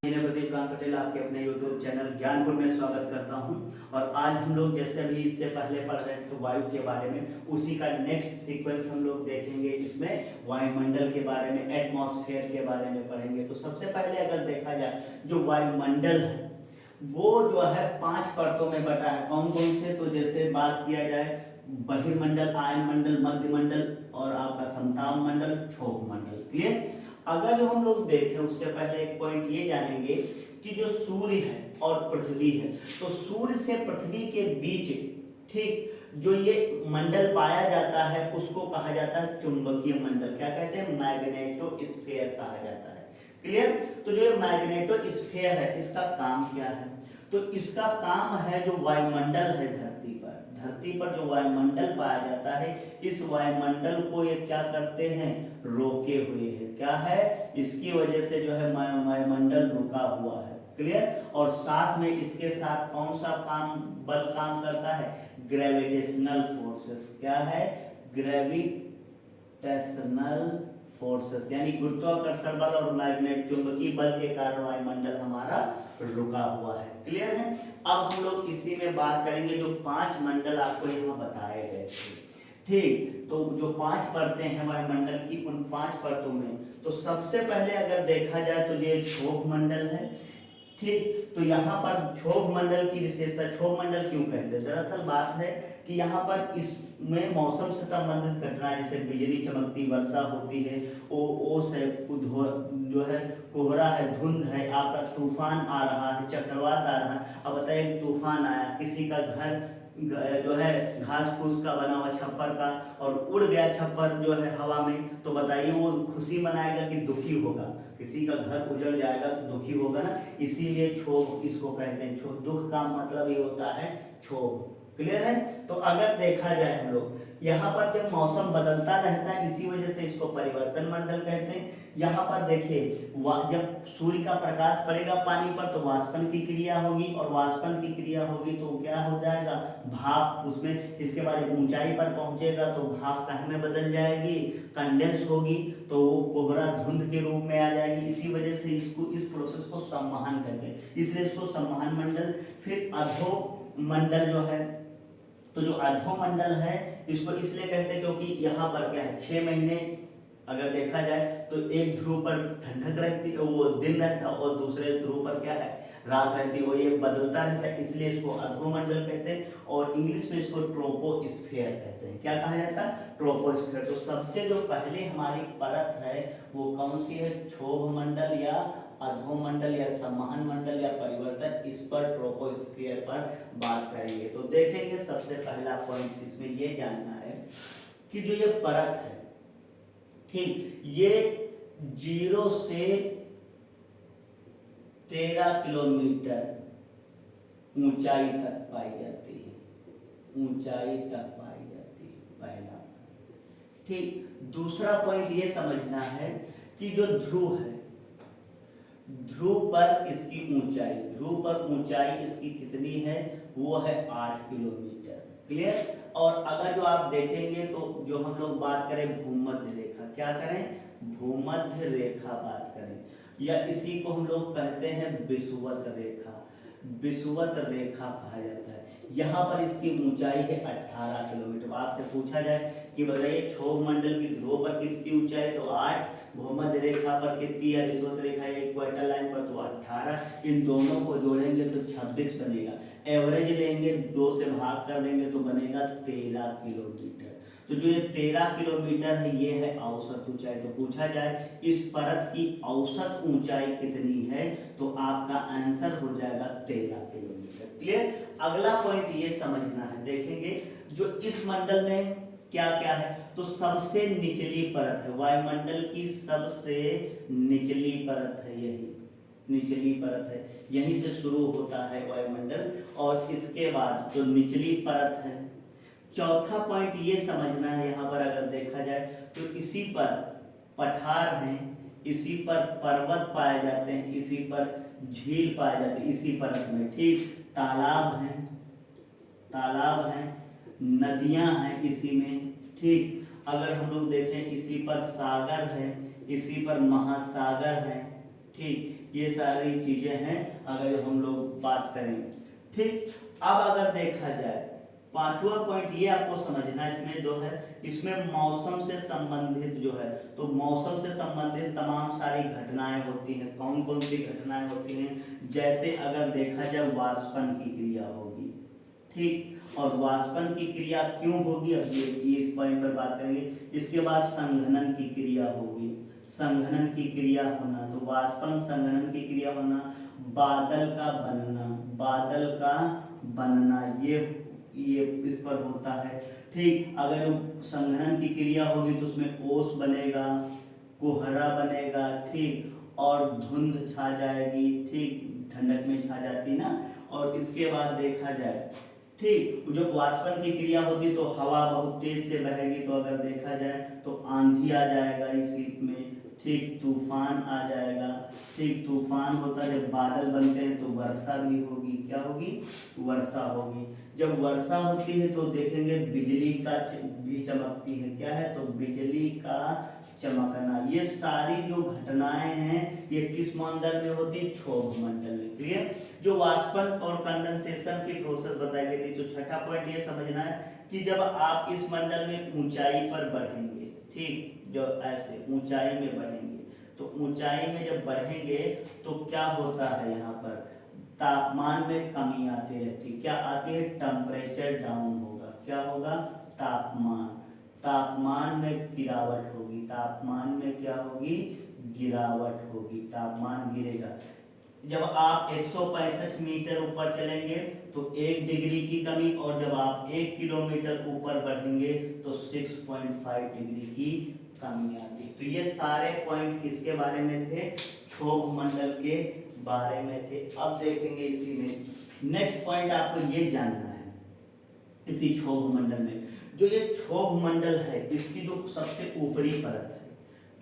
मैं प्रदीप कांत पटेल आपके अपने YouTube चैनल ज्ञानपुर में स्वागत करता हूं। और आज हम लोग जैसे अभी इससे पहले पढ़ रहे थे वायु के बारे में, उसी का नेक्स्ट सीक्वेंस हम लोग देखेंगे। इसमें वायुमंडल के बारे में, एटमॉस्फेयर के बारे में पढ़ेंगे। तो सबसे पहले अगर देखा जाए, जो वायुमंडल है वो जो है 5 परतों में बटा है। कौन कौन से? तो जैसे बात किया जाए बहिर्मंडल, आयनमंडल, मध्यमंडल और आपका समताप मंडल, क्षोभ मंडल। क्लियर? अगर जो हम लोग देखें उससे पहले एक पॉइंट ये जानेंगे कि जो सूर्य है और पृथ्वी है, तो सूर्य से पृथ्वी के बीच ठीक जो ये मंडल पाया जाता है उसको कहा जाता है चुंबकीय मंडल। क्या कहते हैं? मैग्नेटोस्फीयर कहा जाता है। क्लियर? तो जो ये मैग्नेटोस्फीयर है इसका काम क्या है? तो इसका काम है जो वायुमंडल है धरती पर जो वायुमंडल पाया जाता है, इस वायुमंडल को ये क्या करते हैं? रोके हुए है। क्या है? इसकी वजह से जो है वायुमंडल रुका हुआ है। क्लियर? और साथ में इसके साथ कौन सा बल काम करता है? Gravitational forces. क्या है? ग्रेविटेशनल फोर्सेस, यानी गुरुत्वाकर्षण बल और मैग्नेट चुंबकीय बल के कारण वायुमंडल हमारा रुका हुआ है। क्लियर है? अब हम लोग इसी में बात करेंगे जो 5 मंडल आपको यहाँ बताए गए थे। ठीक, तो जो 5 परतें हैं वायुमंडल की, उन 5 परतों में तो सबसे पहले अगर देखा जाए तो ये क्षोभ मंडल है। ठीक, तो यहाँ पर क्षोभ मंडल की विशेषता, क्षोभ मंडल क्यों कहते हैं? दरअसल बात है कि यहाँ पर इसमें मौसम से संबंधित घटनाएं जैसे बिजली चमकती, वर्षा होती है, ओस है, जो है कोहरा है, धुंध है, आपका तूफान आ रहा है, चक्रवात आ रहा है। अब बताइए तूफान आया, किसी का घर जो है घास फूस का बना हुआ छप्पर का और उड़ गया छप्पर जो है हवा में, तो बताइए वो खुशी मनाएगा कि दुखी होगा? किसी का घर उजड़ जाएगा तो दुखी होगा ना। इसीलिए क्षोभ इसको कहते हैं। क्षोभ, दुख का मतलब ही होता है क्षोभ। क्लियर है? तो अगर देखा जाए हम लोग यहाँ पर जब मौसम बदलता रहता है, इसी वजह से इसको परिवर्तन मंडल कहते हैं। यहाँ पर देखिए जब सूर्य का प्रकाश पड़ेगा पानी पर तो वाष्पन की क्रिया होगी, और वाष्पन की क्रिया होगी तो क्या हो जाएगा? भाप उसमें, इसके बाद ऊंचाई पर पहुंचेगा तो भाप काहे में बदल जाएगी? कंडेंस होगी, तो वो कोहरा धुंध के रूप में आ जाएगी। इसी वजह से इसको, इस प्रोसेस को संवहन कहते हैं, इसलिए इसको संवहन मंडल। फिर अधो मंडल जो है, तो जो अधोमंडल है इसको इसलिए कहते हैं क्योंकि यहाँ पर क्या है, 6 महीने अगर देखा जाए तो एक ध्रुव पर ठंडक रहती है, वो दिन रहता है, और दूसरे ध्रुव पर क्या है, रात रहती है। वो ये बदलता रहता है, इसलिए इसको अधोमंडल कहते हैं। और इंग्लिश में इसको ट्रोपोस्फीयर कहते हैं। क्या कहा जाता है? ट्रोपोस्फीयर। तो सबसे जो पहले हमारी परत है वो कौन सी है? क्षोभ मंडल या अधोमंडल या संवहन मंडल या परिवर्तन, इस पर ट्रोपोस्फीयर पर बात करेंगे। तो देखेंगे सबसे पहला पॉइंट इसमें ये जानना है कि जो ये परत है, ठीक, ये 0 से 13 किलोमीटर ऊंचाई तक पाई जाती है। ऊंचाई तक पाई जाती है, पहला। ठीक, दूसरा पॉइंट ये समझना है कि जो ध्रुव है, ध्रुव पर इसकी ऊंचाई, ध्रुव पर ऊंचाई इसकी कितनी है? वो है 8 किलोमीटर। क्लियर? और अगर जो आप देखेंगे तो जो हम लोग बात करें भूमध्य रेखा, क्या करें? भूमध्य रेखा बात करें, या इसी को हम लोग कहते हैं विषुवत रेखा। विषुवत रेखा कहा जाता है। यहाँ पर इसकी ऊंचाई है 18 किलोमीटर। आपसे पूछा जाए कि बताइए क्षोभ मंडल की ध्रुव पर कितनी ऊंचाई, तो 8, भूमध्य रेखा पर कितनी है, विषुवत रेखा इक्वेटर लाइन पर तो 18। इन दोनों को जोड़ेंगे तो 26 बनेगा। एवरेज लेंगे, 2 से भाग कर देंगे तो बनेगा 13 किलोमीटर। तो जो ये 13 किलोमीटर है ये है औसत ऊंचाई। तो पूछा जाए इस परत की औसत ऊंचाई कितनी है, तो आपका आंसर हो जाएगा 13 किलोमीटर। क्लियर? अगला पॉइंट ये समझना है, देखेंगे जो इस मंडल में क्या क्या है, तो सबसे निचली परत है वायुमंडल की, सबसे निचली परत है यही, निचली परत है, यहीं से शुरू होता है वायुमंडल। और इसके बाद जो निचली परत है, चौथा पॉइंट ये समझना है यहाँ पर अगर देखा जाए तो इसी पर पठार हैं, इसी पर पर्वत पाए जाते हैं, इसी पर झील पाए जाते हैं, इसी परत में। ठीक, तालाब हैं, तालाब हैं, नदियां हैं इसी में। ठीक, अगर हम लोग देखें इसी पर सागर है, इसी पर महासागर है। ठीक, ये सारी चीजें हैं अगर हम लोग बात करें। ठीक, अब अगर देखा जाए पांचवा पॉइंट ये आपको समझना है, इसमें जो है इसमें मौसम से संबंधित जो है, तो मौसम से संबंधित तमाम सारी घटनाएं होती हैं। कौन कौन सी घटनाएं होती हैं? जैसे अगर देखा जाए वाष्पन की क्रिया होगी, ठीक, और वाष्पन की क्रिया क्यों होगी अब ये इस पॉइंट पर बात करेंगे। इसके बाद संघनन की क्रिया होगी, संघनन की क्रिया होना, तो वाष्पन संघनन की क्रिया होना, बादल का बनना, बादल का बनना ये इस पर होता है। ठीक, अगर जो संघनन की क्रिया होगी तो उसमें ओस बनेगा, कोहरा बनेगा, ठीक, और धुंध छा जाएगी, ठीक, ठंडक में छा जाती ना। और इसके बाद देखा जाए, ठीक, जो वाष्पन की क्रिया होती तो हवा बहुत तेज से बहेगी, तो अगर देखा जाए तो आंधी आ जाएगा इसी में, ठीक, तूफान आ जाएगा, ठीक, तूफान होता है जब बादल बनते हैं तो वर्षा भी होगी, क्या होगी? वर्षा होगी। जब वर्षा होती है तो देखेंगे बिजली का भी चमकती है, क्या है? तो बिजली का चमकना। ये सारी जो घटनाएं हैं ये किस मंडल में होती? क्षोभ मंडल में। क्लियर? जो वाष्पन और कंडेंसेशन की प्रोसेस बताई गई थी। तो छठा पॉइंट ये समझना है कि जब आप इस मंडल में ऊंचाई पर बढ़ेंगे, ठीक, जो ऐसे ऊंचाई में बढ़ेंगे, तो ऊंचाई में जब बढ़ेंगे तो क्या होता है? यहाँ पर तापमान में कमी आती रहती। क्या आती है? टेम्परेचर डाउन होगा। क्या होगा? तापमान में गिरावट होगी, तापमान में क्या होगी? गिरावट होगी, तापमान गिरेगा। जब आप 165 मीटर ऊपर चलेंगे तो 1 डिग्री की कमी, और जब आप 1 किलोमीटर ऊपर बढ़ेंगे तो 6.5 डिग्री की कमी आती। तो ये सारे पॉइंट किसके बारे में थे? क्षोभ मंडल के बारे में थे। अब देखेंगे इसी में नेक्स्ट पॉइंट आपको ये जानना है, इसी क्षोभ मंडल में जो ये क्षोभ मंडल है इसकी जो सबसे ऊपरी परत है,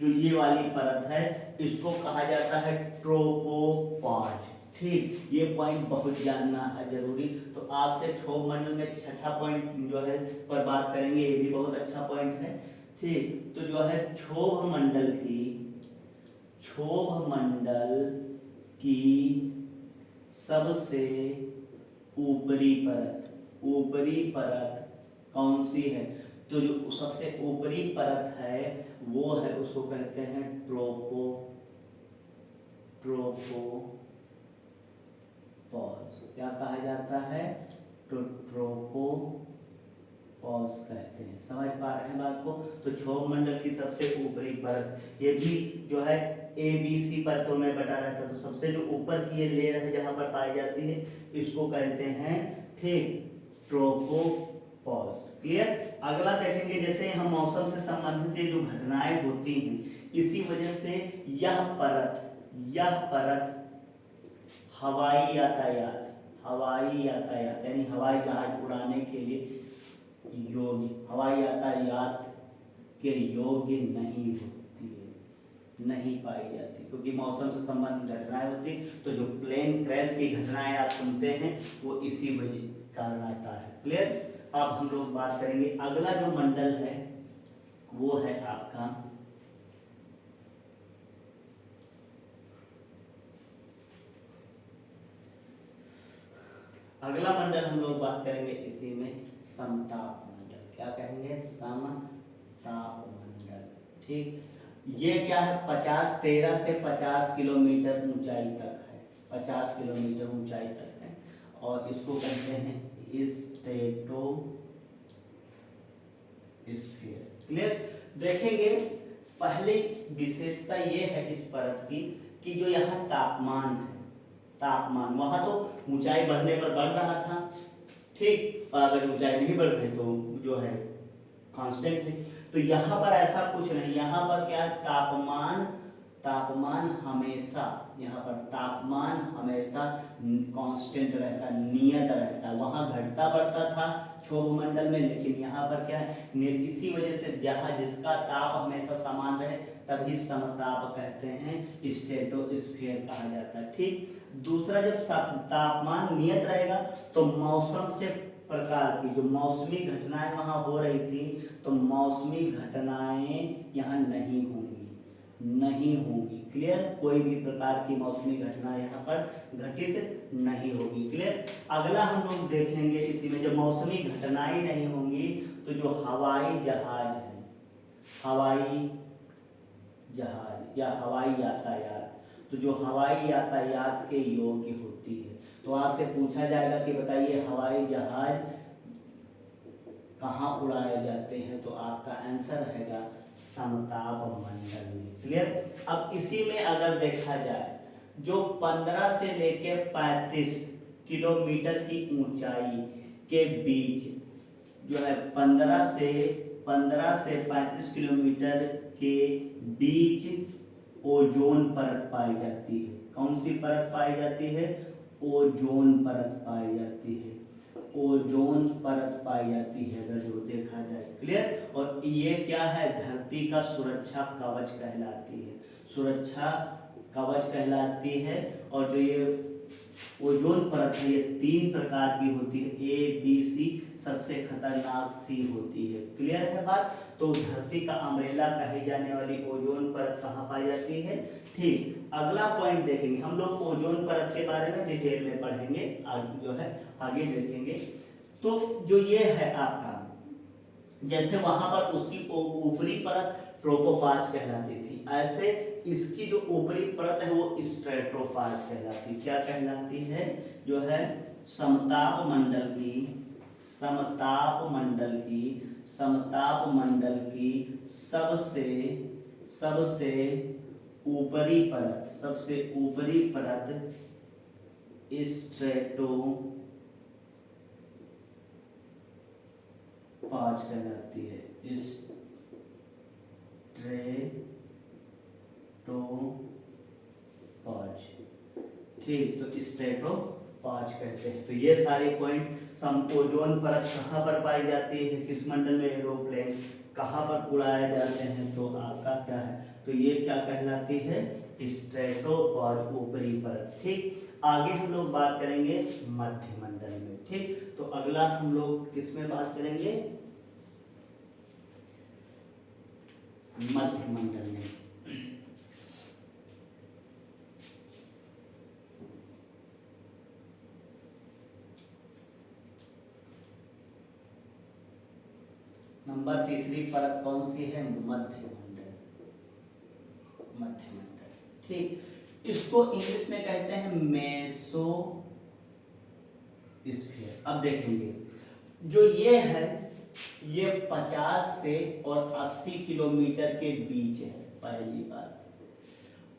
जो ये वाली परत है, इसको कहा जाता है ट्रोपोपॉज। ठीक, ये पॉइंट बहुत जानना है जरूरी। तो आपसे क्षोभ मंडल में छठा पॉइंट जो है पर बात करेंगे, ये भी बहुत अच्छा पॉइंट है। ठीक, तो जो है क्षोभ मंडल की सबसे ऊपरी परत कौन सी है? तो जो सबसे ऊपरी परत है वो है, उसको कहते हैं ट्रोपोपॉज। क्या कहा जाता है? ट्रोपोपॉज कहते हैं। समझ पा रहे हैं बात को? तो क्षोभ मंडल की सबसे ऊपरी परत, ये भी जो है ABC परतों में बटा रहता है। तो सबसे जो ऊपर की ये लेयर है जहां पर पाई जाती है, इसको कहते हैं, ठीक, ट्रोपोपॉज। क्लियर? अगला देखेंगे, जैसे हम मौसम से संबंधित ये जो घटनाएं होती हैं, इसी वजह से यह परत हवाई यातायात यानी हवाई जहाज उड़ाने के लिए हवाई यातायात के योग्य नहीं होती है, नहीं पाई जाती, क्योंकि मौसम से संबंधित घटनाएं होती। तो जो प्लेन क्रैश की घटनाएं आप सुनते हैं वो इसी वजह कारण आता है। क्लियर? अब हम लोग बात करेंगे, अगला जो मंडल है वो है आपका अगला मंडल हम लोग बात करेंगे इसी में समताप मंडल। क्या कहेंगे? समताप मंडल। ठीक, ये क्या है? 13 से 50 किलोमीटर ऊंचाई तक है, 50 किलोमीटर ऊंचाई तक है, और इसको कहते हैं स्ट्रेटोस्फीयर। क्लियर? देखेंगे, पहली विशेषता ये है इस परत की कि जो यहाँ तापमान वहां तो ऊंचाई बढ़ने पर बढ़ रहा था, ठीक, और अगर ऊंचाई नहीं बढ़ रही तो जो है कांस्टेंट है। तो यहाँ पर ऐसा कुछ नहीं, यहाँ पर क्या? तापमान हमेशा कांस्टेंट रहता, नियत रहता। वहां घटता बढ़ता था क्षोभ मंडल में, लेकिन यहाँ पर क्या है? इसी वजह से जहाँ जिसका ताप हमेशा समान रहे तभी समताप कहते हैं, स्ट्रेटोस्फीयर कहा जाता है। ठीक, दूसरा, जब तापमान नियत रहेगा तो मौसम से प्रकार की जो मौसमी घटनाएं वहां हो रही थी, तो मौसमी घटनाएं यहाँ नहीं होंगी। क्लियर, कोई भी प्रकार की मौसमी घटना यहाँ पर घटित नहीं होगी। क्लियर। अगला हम लोग देखेंगे इसी में, जब मौसमी घटनाएं नहीं होंगी तो जो हवाई जहाज है, हवाई जहाज या हवाई यातायात, तो जो हवाई यातायात के योग्य होती है, तो आपसे पूछा जाएगा कि बताइए हवाई जहाज कहाँ उड़ाए जाते हैं, तो आपका आंसर रहेगा समताप मंडल में। क्लियर। अब इसी में अगर देखा जाए, जो 15 से लेके 35 किलोमीटर की ऊंचाई के बीच जो है 15 से 35 किलोमीटर के बीच ओजोन परत पाई जाती है। कौन सी परत पाई जाती है? ओजोन परत पाई जाती है, ओजोन परत पाई जाती है अगर जो देखा जाए। क्लियर। और ये क्या है? धरती का सुरक्षा कवच कहलाती है, सुरक्षा कवच कहलाती है। और जो ये ओजोन परत है ये 3 प्रकार की होती है, ए बी सी, सबसे खतरनाक सी होती है। क्लियर है बात। तो धरती का अम्ब्रेला कही जाने वाली ओजोन परत कहाँ पाई जाती है? ठीक। अगला पॉइंट देखेंगे हम लोग, ओजोन परत के बारे में डिटेल में पढ़ेंगे, आगे जो है आगे देखेंगे। तो जो ये है आपका, जैसे वहां पर उसकी ऊपरी परत ट्रोपोफाज कहलाती थी, ऐसे इसकी जो ऊपरी परत है वो स्ट्रेटोफाज कहलाती है। क्या कहलाती है? जो है समताप मंडल की, समताप मंडल की, समताप मंडल की सबसे ऊपरी परत, सबसे ऊपरी परत स्ट्रेटोफाज कहलाती है, स्ट्रेटोफाज। ठीक। तो स्ट्रेटोफाज कहते हैं। तो ये सारे पॉइंट, ओजोन परत कहाँ पर पाई जाती है, किस मंडल में एरोप्लेन कहाँ पर उड़ाए जाते हैं, तो आपका क्या है, तो ये क्या कहलाती है? स्ट्रेटोफाज, ऊपरी परत। ठीक। आगे हम लोग बात करेंगे मध्य मंडल में। ठीक। तो अगला हम लोग किस में बात करेंगे? मध्य मंडल में। नंबर तीसरी परत कौन सी है? मध्य मंडल, मध्य मंडल। ठीक। इसको इंग्लिश में कहते हैं मेसोस्फीयर। अब देखेंगे, जो ये है ये 50 से और 80 किलोमीटर के बीच है, पहली बात।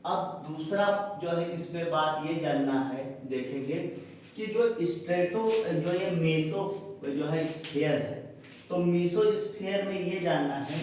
अब दूसरा जो है इसमें बात ये जानना है, देखेंगे कि जो जो ये मेसो जो है स्फीयर है, तो मेसोस्फीयर में ये जानना है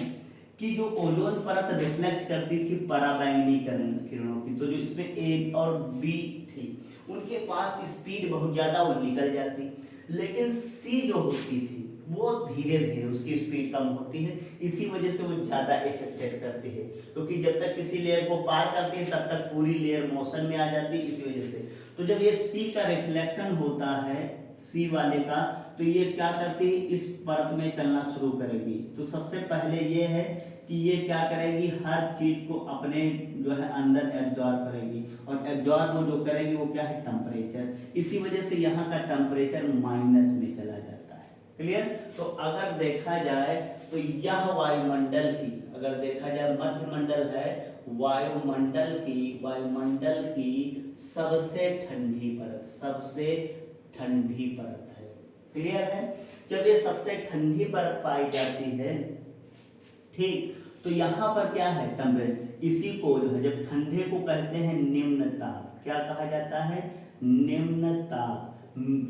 कि जो ओजोन परत रिफ्लेक्ट करती थी पराबैंगनी किरणों की, तो जो इसमें ए और बी थी उनके पास स्पीड बहुत ज्यादा वो निकल जाती, लेकिन सी जो होती थी वो धीरे धीरे उसकी स्पीड कम होती है, इसी वजह से वो ज्यादा इफेक्टेड करती है, क्योंकि जब तक किसी लेयर को पार करती है तब तक पूरी लेयर मोशन में आ जाती है, इसी वजह से। तो जब ये सी का रिफ्लेक्शन होता है, सी वाले का, तो ये क्या करती है, इस परत में चलना शुरू करेगी। तो सबसे पहले ये है कि ये क्या करेगी, हर चीज को अपने जो है अंदर एब्जॉर्ब करेगी, और एब्जॉर्ब वो जो करेगी वो क्या है, टेम्परेचर। इसी वजह से यहाँ का टेम्परेचर माइनस में चला जाता है। क्लियर। तो अगर देखा जाए तो यह वायुमंडल की, अगर देखा जाए मध्य मंडल है, वायुमंडल की सबसे ठंडी परत, सबसे ठंडी परत है। क्लियर है। जब ये सबसे ठंडी परत पाई जाती है, ठीक, तो यहाँ पर क्या है, टेम्परेचर, इसी को जो है जब ठंडे को कहते हैं निम्न ताप, क्या कहा जाता है, निम्न ताप,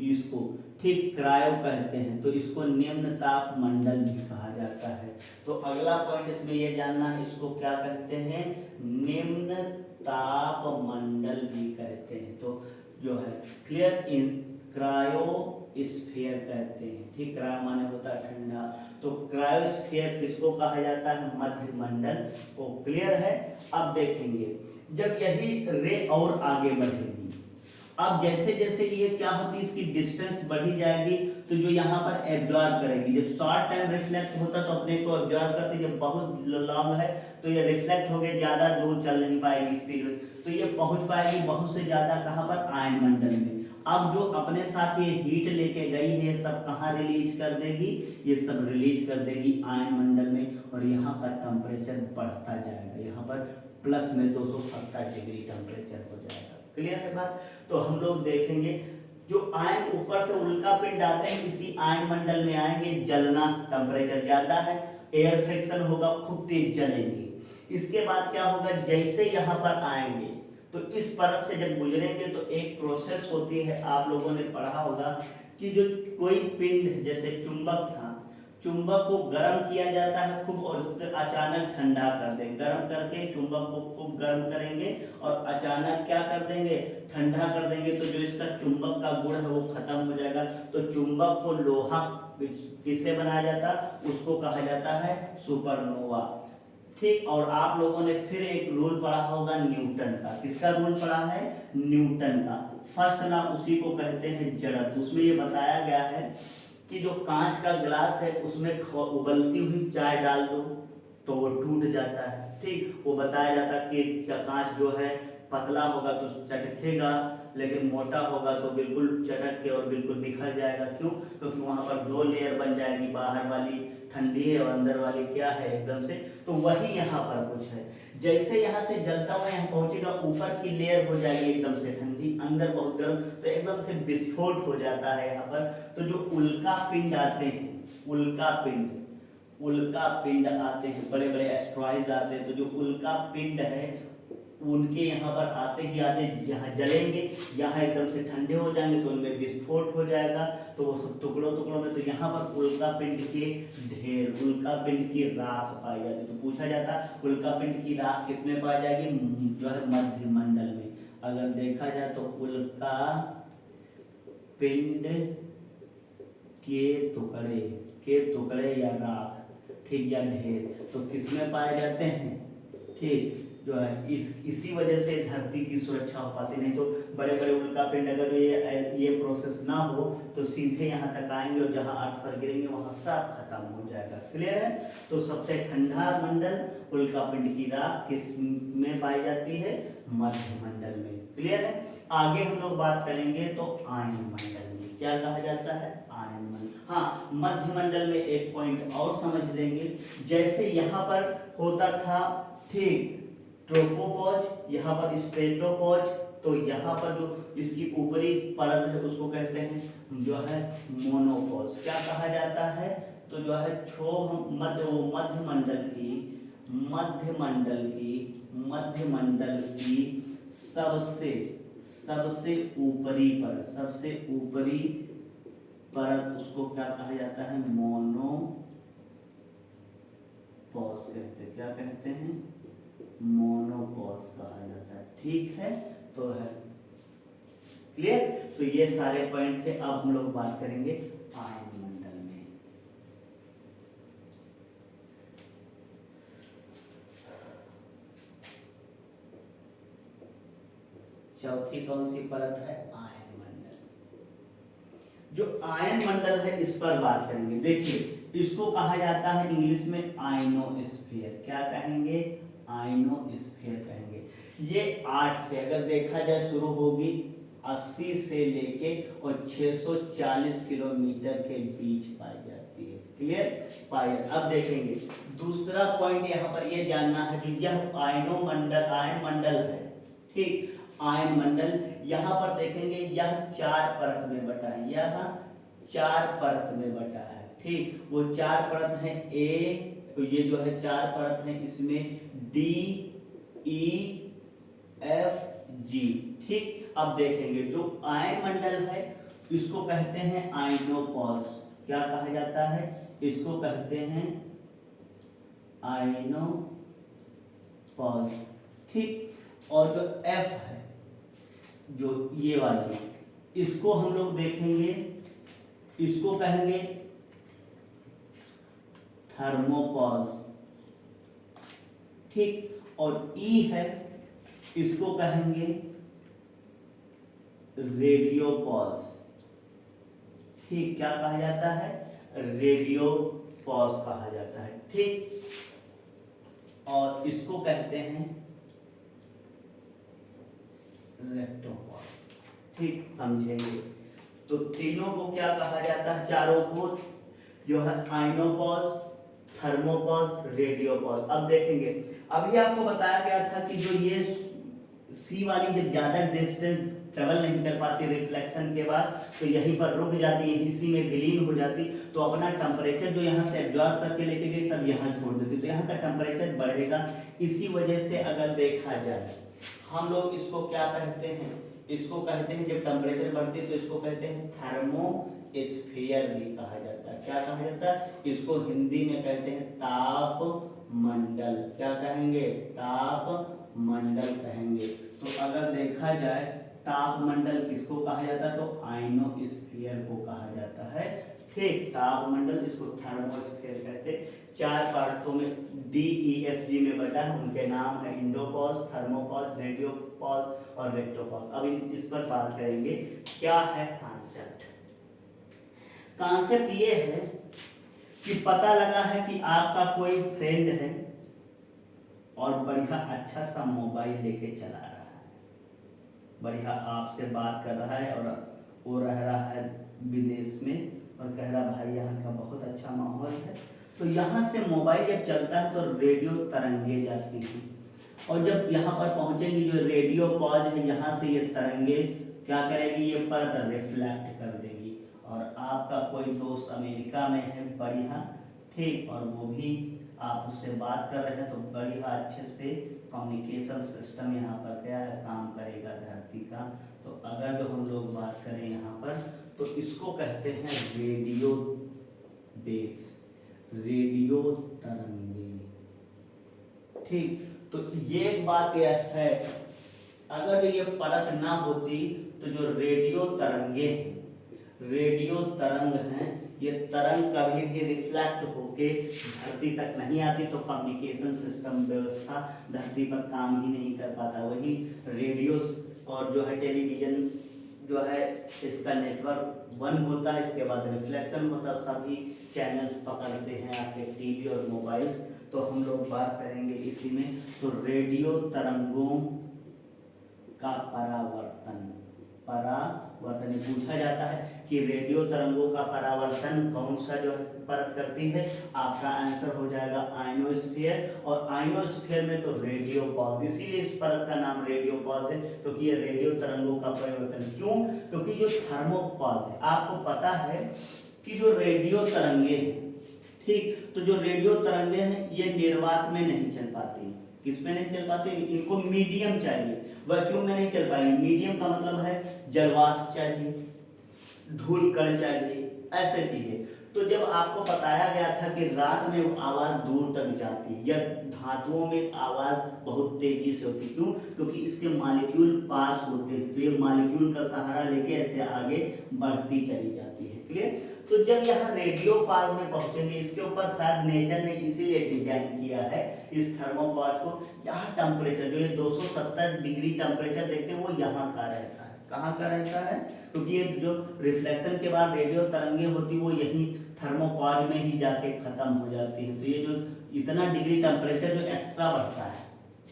इसको ठीक क्रायो कहते हैं, तो इसको निम्न ताप मंडल भी कहा जाता है। तो अगला पॉइंट इसमें ये जानना है, इसको क्या कहते हैं, निम्न ताप मंडल भी कहते हैं। तो जो है क्लियर, इन क्रायोस्फीयर कहते हैं। ठीक, क्रायो माने होता है ठंडा, तो क्रायोस्फीयर किसको कहा जाता है, मध्य मंडल को। क्लियर है। अब देखेंगे जब यही रे और आगे बढ़ेगी अब जैसे जैसे ये क्या होती है, इसकी डिस्टेंस बढ़ी जाएगी, तो जो यहाँ पर एब्जॉर्ब करेगी, जब शॉर्ट टाइम रिफ्लेक्ट होता तो अपने को एब्जॉर्ब करती, जब बहुत लॉन्ग है तो ये रिफ्लेक्ट हो गए, ज्यादा दूर चल नहीं पाएगी स्पीड में, तो ये पहुंच पाएगी बहुत से ज्यादा कहाँ पर, आयन मंडल में। अब जो अपने साथ ये हीट लेके गई है सब कहाँ रिलीज कर देगी, ये सब रिलीज कर देगी आयन मंडल में, और यहाँ का टेम्परेचर बढ़ता जाएगा, यहाँ पर प्लस में 270 डिग्री टेम्परेचर हो जाएगा। क्लियर है बात। तो हम लोग देखेंगे जो आयन ऊपर से उल्का पिंड आते हैं किसी आयन मंडल में आएंगे, जलना, टेम्परेचर ज्यादा है, एयर फ्रिक्शन होगा, खूब तेज जलेंगे। इसके बाद क्या होगा, जैसे यहाँ पर आएंगे तो इस परत से जब गुजरेंगे तो एक प्रोसेस होती है, आप लोगों ने पढ़ा होगा कि जो कोई पिंड जैसे चुंबक था, चुंबक को गर्म किया जाता है खूब और अचानक ठंडा कर देंगे, गर्म करके चुंबक को खूब गर्म करेंगे और अचानक क्या कर देंगे, ठंडा कर देंगे, तो जो इसका चुंबक का गुण है वो खत्म हो जाएगा। तो चुंबक को लोहा किससे बनाया जाता, उसको कहा जाता है सुपरनोवा। ठीक, और आप लोगों ने फिर एक रूल पढ़ा होगा न्यूटन का, किसका रूल पढ़ा है, न्यूटन का। फर्स्ट ना उसी को कहते हैं जड़त्व। उसमें ये बताया गया है कि जो कांच का ग्लास है उसमें उबलती हुई चाय डाल दो तो वो टूट जाता है। ठीक, वो बताया जाता कि कांच जो है पतला होगा तो चटकेगा, लेकिन मोटा होगा तो बिल्कुल चटक के और बिल्कुल बिखर जाएगा। क्यों, क्योंकि वहां पर दो लेयर बन जाएगी, बाहर वाली ठंडी है और अंदर वाली क्या है, एकदम से। तो वही यहाँ पर कुछ है, जैसे यहाँ से जलता हुआ यहाँ पहुंचेगा, ऊपर की लेयर हो जाएगी एकदम से ठंडी, अंदर बहुत गर्म, तो एकदम से विस्फोट हो जाता है यहाँ पर। तो जो उल्का पिंड आते हैं, उल्का पिंड आते हैं, बड़े बड़े एस्ट्रॉइड्स आते हैं, तो जो उल्का पिंड है उनके यहाँ पर आते ही आते यहाँ जलेंगे, यहाँ एकदम से ठंडे हो जाएंगे तो उनमें विस्फोट हो जाएगा, तो वो सब टुकड़ों टुकड़ों में, तो यहाँ पर उल्का पिंड के ढेर, उल्का पिंड की राख पाई जाती है। तो पूछा जाता उल्का पिंड की राख किसमें पाई जाएगी, जो है मध्य मंडल में। अगर देखा जाए तो उल्का पिंड के टुकड़े या राख, ठीक, या ढेर, तो किसमें पाए जाते हैं, ठीक, जो है इसी वजह से धरती की सुरक्षा हो पाती, नहीं तो बड़े बड़े उल्का पिंड अगर ये प्रोसेस ना हो तो सीधे यहाँ तक आएंगे और जहाँ अर्थ पर गिरेंगे वहां सब खत्म हो जाएगा। क्लियर है। तो सबसे ठंडा मंडल उल्का पिंड की राख किस में पाई जाती है, मध्य मंडल में। क्लियर है। आगे हम लोग बात करेंगे तो आयन मंडल में क्या कहा जाता है, आयन मंडल। हाँ, मध्य मंडल में एक पॉइंट और समझ लेंगे, जैसे यहाँ पर होता था, ठीक, ट्रोपोपॉज, यहाँ पर स्ट्रेटोपॉज, तो यहाँ पर जो इसकी ऊपरी परत है उसको कहते हैं जो है मोनोपॉज। क्या कहा जाता है, तो जो है मध्य मंडल की सबसे ऊपरी परत उसको क्या कहा जाता है, मोनोपॉज कहते हैं। क्या कहते हैं, मोनोपॉज कहा जाता है। ठीक है, तो है क्लियर। तो ये सारे पॉइंट थे। अब हम लोग बात करेंगे आयन मंडल में। चौथी कौन सी परत है, आयन मंडल। जो आयन मंडल है इस पर बात करेंगे। देखिए, इसको कहा जाता है इंग्लिश में आयनोस्फीयर। क्या कहेंगे, आयनोस्फीयर कहेंगे। ये 8 से अगर देखा जाए शुरू होगी 80 से लेके और 640 किलोमीटर के बीच पाई जाती है। क्लियर, पाई। अब देखेंगे दूसरा पॉइंट यहाँ पर ये जानना है, जो यह आयन मंडल है, ठीक, आयन मंडल, यहाँ पर देखेंगे यह 4 परत में बटा है, ठीक। वो 4 परत है, ए, तो ये जो है 4 परत है, इसमें डी, ई, एफ, जी, ठीक। अब देखेंगे जो आयन मंडल है इसको कहते हैं आयनोपॉज। क्या कहा जाता है, इसको कहते हैं आयनोपॉज, ठीक। और जो एफ है, जो ये वाली, इसको हम लोग देखेंगे, इसको कहेंगे थर्मोपॉज, ठीक। और ई है, इसको कहेंगे रेडियो पॉज। ठीक, क्या कहा जाता है? रेडियो पॉज कहा जाता है। ठीक, और इसको कहते हैं रेक्टोपॉज। ठीक, समझेंगे। तो तीनों को क्या कहा जाता है? चारों को जो है आइनोपॉज, थर्मोपॉज, रेडियोपॉज। अब देखेंगे, अभी आपको बताया गया था कि जो ये सी वाली जब ज्यादा डिस्टेंस ट्रेवल नहीं कर पाती रिफ्लेक्शन के बाद, तो यहीं पर रुक जाती है, इसी में विलीन हो जाती, तो अपना टेम्परेचर जो यहाँ से एब्जॉर्ब करके लेके गई सब यहाँ छोड़ देती, तो यहाँ का टेम्परेचर बढ़ेगा। इसी वजह से अगर देखा जाए, हम लोग इसको क्या कहते हैं? इसको कहते हैं, जब टेम्परेचर बढ़ती है तो इसको कहते हैं थर्मोस्फीयर भी कहा जाता है। क्या कहा जाता है? इसको हिंदी में कहते हैं तापमंडल। क्या कहेंगे? तापमंडल कहेंगे। तो अगर देखा जाए तापमंडल किसको कहा जाता है? तो आइनोस्फीयर को कहा जाता है। ठीक, तापमंडल, इसको थर्मोस्फीयर कहते हैं। 4 पार्टों में DEFG में बटा है, उनके नाम है इंडोपॉज, थर्मोपॉज, रेडियोपॉज और रेक्टोपॉज। अब इस पर बात करेंगे, क्या है कॉन्सेप्ट। कॉन्सेप्ट ये है कि पता लगा है कि आपका कोई फ्रेंड है और बढ़िया अच्छा सा मोबाइल लेके चला रहा है, बढ़िया आपसे बात कर रहा है, और वो रह रहा है विदेश में और कह रहा भाई यहाँ का बहुत अच्छा माहौल है। तो यहाँ से मोबाइल जब चलता है तो रेडियो तरंगे जाती हैं, और जब यहाँ पर पहुँचेंगी जो रेडियो पॉज है, यहाँ से ये तरंगे क्या करेगी? ये परत रिफ्लेक्ट कर देगी। और आपका कोई दोस्त अमेरिका में है बढ़िया, ठीक, और वो भी आप उससे बात कर रहे हैं, तो बढ़िया अच्छे से कम्युनिकेशन सिस्टम यहाँ पर क्या है? काम करेगा धरती का। तो अगर जो हम लोग बात करें यहाँ पर, तो इसको कहते हैं रेडियो वेव्स, रेडियो तरंगे। ठीक, तो ये एक बात यह है, अगर जो ये परत ना होती तो जो रेडियो तरंगे हैं, रेडियो तरंग हैं, ये तरंग कभी भी रिफ्लेक्ट होके धरती तक नहीं आती, तो कम्युनिकेशन सिस्टम व्यवस्था धरती पर काम ही नहीं कर पाता। वही रेडियो और जो है टेलीविजन जो है, इसका नेटवर्क वन होता है, इसके बाद रिफ्लेक्शन होता है, सभी चैनल्स पकड़ते हैं आपके टीवी और मोबाइल्स। तो हम लोग बात करेंगे इसी में। तो रेडियो तरंगों का परावर्तन, परावर्तन पूछा जाता है कि रेडियो तरंगों का परावर्तन कौन सा जो है परत करती है? आपका आंसर हो जाएगा आइनोस्फीयर, और आइनोस्फीयर में तो रेडियो पॉज, इसीलिए इस परत का नाम रेडियो पॉज है, क्योंकि ये रेडियो तरंगों का परिवर्तन। क्यों? क्योंकि जो थर्मोपॉज है, आपको पता है कि जो रेडियो तरंगे हैं, ठीक, तो जो रेडियो तरंगे हैं ये निर्वात में नहीं चल पाती। किसमें नहीं चल पाती? इनको मीडियम चाहिए, वैक्यूम में नहीं चल पाएंगे। मीडियम का मतलब है जलवाष्प चाहिए, धूल कण चाहिए, ऐसे चीजें। तो जब आपको बताया गया था कि रात में आवाज दूर तक जाती है, या धातुओं में आवाज बहुत तेजी से होती है, क्यों? क्योंकि इसके मॉलिक्यूल पास होते हैं, तो ये मॉलिक्यूल का सहारा लेके ऐसे आगे बढ़ती चली जाती है। क्लियर? तो जब यहाँ रेडियो पॉज में पहुंचेंगे, इसके ऊपर शायद नेचर ने इसीलिए डिजाइन किया है इस थर्मोपॉज को। यहाँ टेम्परेचर जो ये 270 डिग्री टेम्परेचर देखते हैं, वो यहाँ का रहता है। कहाँ का रहता है? क्योंकि ये जो रिफ्लेक्शन के बाद रेडियो तरंगे होती, वो यही थर्मोपॉज में ही जाके खत्म हो जाती है। तो ये जो इतना डिग्री टेम्परेचर जो एक्स्ट्रा बढ़ता है,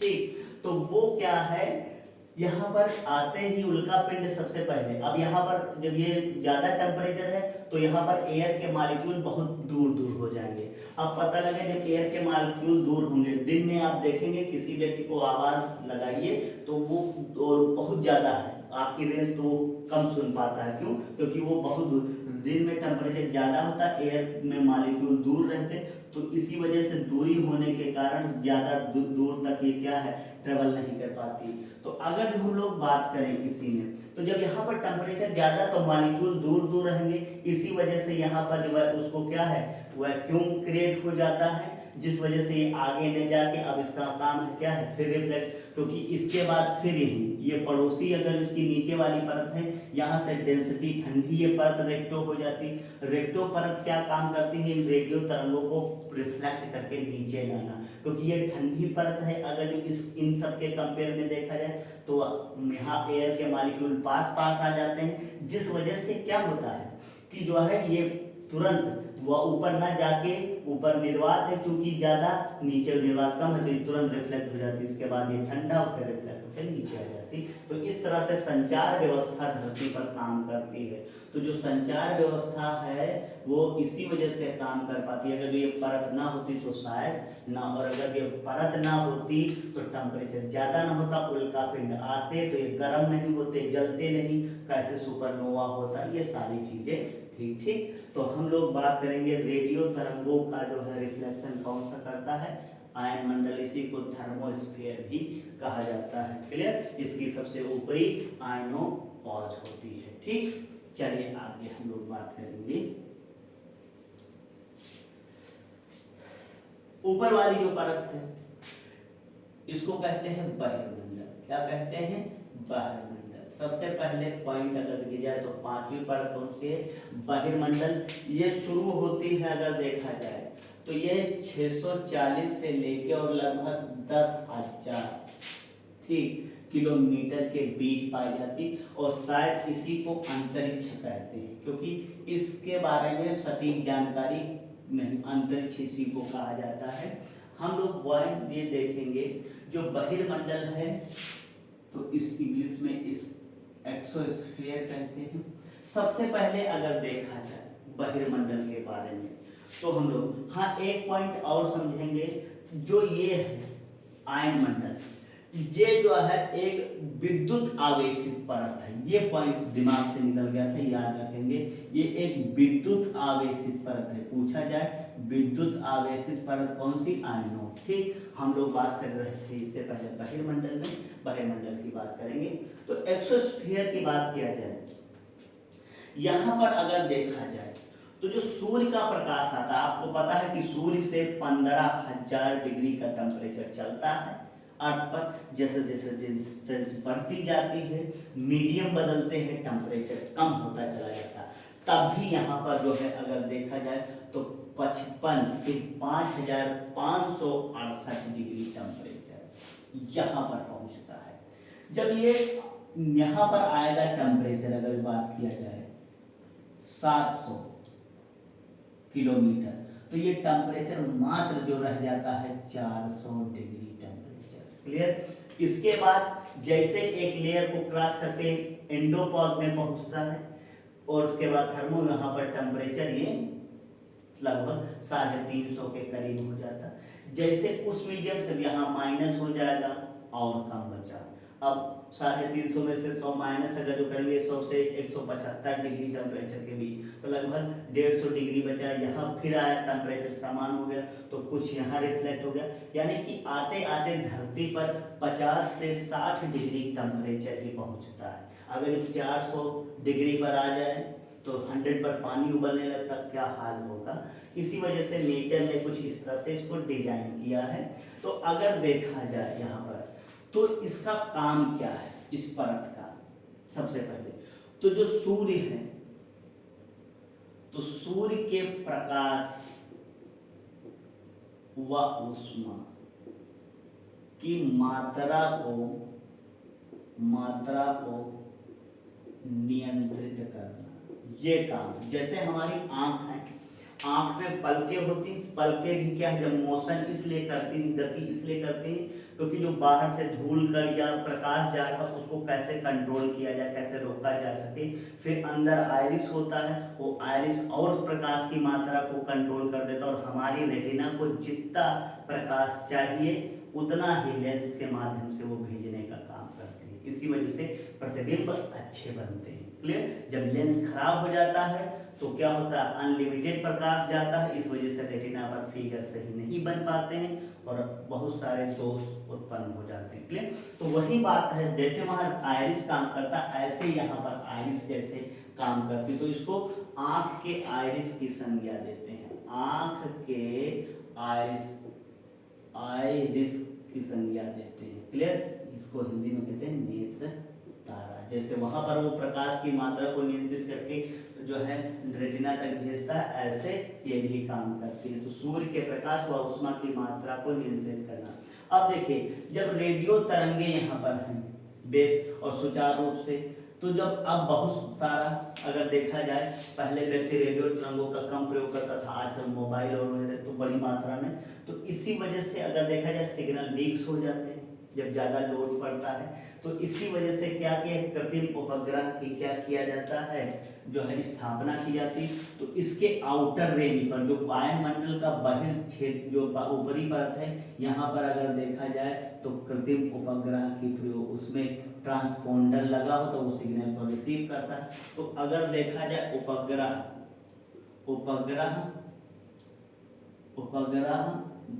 ठीक, तो वो क्या है? यहाँ पर आते ही उल्का पिंड सबसे पहले, अब यहाँ पर जब ये ज्यादा टेम्परेचर है तो यहाँ पर एयर के मॉलिक्यूल बहुत दूर दूर हो जाएंगे। अब पता लगे जब एयर के मॉलिक्यूल दूर होंगे, दिन में आप देखेंगे किसी व्यक्ति को आवाज लगाइए तो वो बहुत ज्यादा है, आपकी रेंज तो वो कम सुन पाता है। क्यों? क्योंकि वो बहुत दिन में टेम्परेचर ज्यादा होता है, एयर में मॉलिक्यूल दूर रहते, तो इसी वजह से दूरी होने के कारण ज्यादा दूर तक ये क्या है? ट्रेवल नहीं कर पाती। तो अगर हम लोग बात करें इसी में, तो जब यहाँ पर टेम्परेचर ज्यादा तो मॉलिक्यूल दूर दूर रहेंगे, इसी वजह से यहाँ पर जो है उसको क्या है? वैक्यूम क्रिएट हो जाता है। जिस वजह से ये आगे न जाके अब इसका काम है क्या है, फिर रिफ्लेक्ट, क्योंकि इसके बाद फिर ये पड़ोसी अगर इसकी नीचे वाली परत है, यहाँ से डेंसिटी ठंडी ये परत रेक्टो हो जाती। रेक्टो परत क्या काम करती है, इन रेडियो तरंगों को रिफ्लेक्ट करके नीचे लाना, क्योंकि ये ठंडी परत है। अगर इस इन सब के कंपेयर में देखा जाए तो यहाँ एयर के मॉलिक्यूल पास पास आ जाते हैं, जिस वजह से क्या होता है कि जो है ये तुरंत वह ऊपर ना जाके, ऊपर निर्वात है क्योंकि ज्यादा, नीचे निर्वात कम है तो ये तुरंत रिफ्लेक्ट हो जाती है। इसके बाद ये ठंडा और फिर रिफ्लेक्ट होकर नीचे आ जाती। तो इस तरह से संचार व्यवस्था धरती पर काम करती है। तो जो संचार व्यवस्था है वो इसी वजह से काम कर पाती है। अगर ये परत ना होती तो शायद ना, और अगर ये परत ना होती तो टेम्परेचर ज्यादा ना होता, उल्का पिंड आते तो ये गर्म नहीं होते, जलते नहीं, कैसे सुपरनोवा होता, ये सारी चीजें ठीक। तो हम लोग बात करेंगे रेडियो तरंगों का जो है रिफ्लेक्शन कौन सा करता है, आयन मंडल, इसी को थर्मोस्फीयर भी कहा जाता है। क्लियर, इसकी सबसे ऊपरी आयनोपॉज होती है। ठीक, चलिए आगे हम लोग बात करेंगे। ऊपर वाली जो परत है इसको कहते हैं बहिर्मंडल। क्या कहते हैं, बहिर्मंडल। सबसे पहले पॉइंट अगर देखी जाए तो पांचवी परत कौन सी है, बहिर्मंडल। ये शुरू होती है अगर देखा जाए तो ये 640 से लेके और लगभग 10,000 ठीक किलोमीटर के बीच पाई जाती, और शायद इसी को अंतरिक्ष कहते हैं, क्योंकि इसके बारे में सटीक जानकारी नहीं, अंतरिक्ष इसी को कहा जाता है। हम लोग पॉइंट ये देखेंगे, जो बहिर्मंडल है तो इस इंग्लिश में इस एक्सोस्फीयर कहते हैं। सबसे पहले अगर देखा जाए बहिर्मंडल के बारे में तो हम लोग हाँ एक पॉइंट और समझेंगे, जो ये है आयन मंडल, ये जो है एक विद्युत आवेशित परत है। ये पॉइंट दिमाग से निकल गया था, याद रखेंगे, ये एक विद्युत आवेशित परत है। पूछा जाए विद्युत आवेशित परत कौन सी, आयनों। ठीक, हम लोग बात कर रहे थे इससे पहले बहिर्मंडल में, बहिर्मंडल की बात करेंगे। तो एक्सोस्फीयर की बात किया जाए, यहां पर अगर देखा जाए तो जो सूर्य का प्रकाश आता है, आपको पता है कि सूर्य से 15,000 डिग्री का टेम्परेचर चलता है अर्थ पर। जैसे जैसे डिस्टेंस बढ़ती जाती है, मीडियम बदलते हैं, टेम्परेचर कम होता चला जाता है। तब भी यहाँ पर जो है अगर देखा जाए तो 5,568 डिग्री टेम्परेचर यहाँ पर पहुँचता है। जब ये यहाँ पर आएगा टेम्परेचर, अगर बात किया जाए 700 किलोमीटर, तो ये टेम्परेचर मात्र जो रह जाता है 400 डिग्री टेम्परेचर। क्लियर। इसके बाद जैसे एक लेयर को क्रॉस करके एंडोपॉज में पहुंचता है, और उसके बाद थर्मो, यहाँ पर टेम्परेचर ये लगभग 350 के करीब हो जाता है। जैसे उस मीडियम से यहाँ माइनस हो जाएगा और कम बचा। अब 350 में से 100 माइनस अगर जो करेंगे 100 से 175 डिग्री टेम्परेचर के बीच, तो लगभग 150 डिग्री बचा। यहाँ फिर आया, टेम्परेचर समान हो गया, तो कुछ यहाँ रिफ्लेक्ट हो गया। यानी कि आते आते धरती पर 50 से 60 डिग्री टेम्परेचर ही पहुँचता है। अगर 400 डिग्री पर आ जाए तो 100 पर पानी उबलने लगता, क्या हाल होगा। इसी वजह से नेचर ने कुछ इस तरह से इसको डिजाइन किया है। तो अगर देखा जाए यहाँ पर तो इसका काम क्या है इस परत का, सबसे पहले तो जो सूर्य है, तो सूर्य के प्रकाश व ऊष्मा की मात्रा को नियंत्रित करना, ये काम। जैसे हमारी आंख है, आंख में पलकें होती, पलकें भी क्या है, जब मोशन इसलिए करती, गति इसलिए करती हैं क्योंकि जो बाहर से धूल कण या प्रकाश जा रहा है उसको कैसे कंट्रोल किया जाए, कैसे रोका जा सके। फिर अंदर आयरिस होता है, वो आयरिस और प्रकाश की मात्रा को कंट्रोल कर देता है, और हमारी रेटिना को जितना प्रकाश चाहिए उतना ही लेंस के माध्यम से वो भेजने का काम करती है। इसी वजह से प्रतिबिंब अच्छे बनते हैं। क्लियर। जब लेंस खराब हो जाता है तो क्या होता है, अनलिमिटेड प्रकाश जाता है, इस वजह से रेटिना पर फिगर सही नहीं बन पाते हैं और बहुत सारे दोष उत्पन्न हो जाते हैं। क्लियर। तो वही बात है, जैसे वहां आयरिस काम करता है ऐसे यहाँ पर आयरिस जैसे काम करती, तो इसको आंख के आयरिस की संज्ञा देते हैं। आंख के आयरिस आइरिस की संज्ञा देते हैं। क्लियर, इसको हिंदी में कहते हैं नेत्र तारा। जैसे वहां पर वो प्रकाश की मात्रा को नियंत्रित करके जो है रेटिना तक भेजता है, ऐसे ये भी काम करती है। तो सूर्य के प्रकाश व ऊष्मा की मात्रा को नियंत्रित करना। अब देखिए, जब रेडियो तरंगे यहाँ पर हैं वेव्स और सुचारू रूप से, तो जब अब बहुत सारा अगर देखा जाए, पहले व्यक्ति रेडियो तरंगों का कम प्रयोग करता था, आजकल मोबाइल और तो बड़ी मात्रा में, तो इसी वजह से अगर देखा जाए सिग्नल लीक्स हो जाते हैं जब ज़्यादा लोड पड़ता है। तो इसी वजह से क्या किया, कृत्रिम उपग्रह की क्या किया जाता है, जो है स्थापना की जाती। तो इसके आउटर रेंज पर, जो वायुमंडल का बहिर क्षेत्र, जो ऊपरी परत है, यहाँ पर अगर देखा जाए तो कृत्रिम उपग्रह की प्रयोग, उसमें ट्रांसपोंडर लगा हो तो वो सिग्नल को रिसीव करता है। तो अगर देखा जाए उपग्रह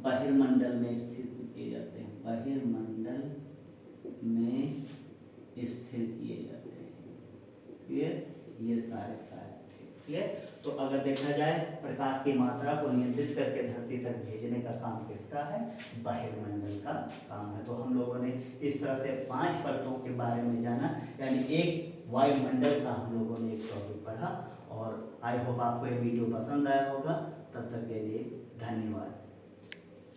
बहिर्मंडल में स्थित किए जाते हैं, बहिर्मंडल में स्थिर किए जाते हैं। क्लियर, ये सारे फैक्ट थे। क्लियर, तो अगर देखा जाए प्रकाश की मात्रा को नियंत्रित करके धरती तक भेजने का काम किसका है, बहिर्मंडल का काम है। तो हम लोगों ने इस तरह से 5 परतों के बारे में जाना, यानी एक वायुमंडल का हम लोगों ने एक टॉपिक पढ़ा। और आई होप आपको ये वीडियो पसंद आया होगा। तब तक के लिए धन्यवाद।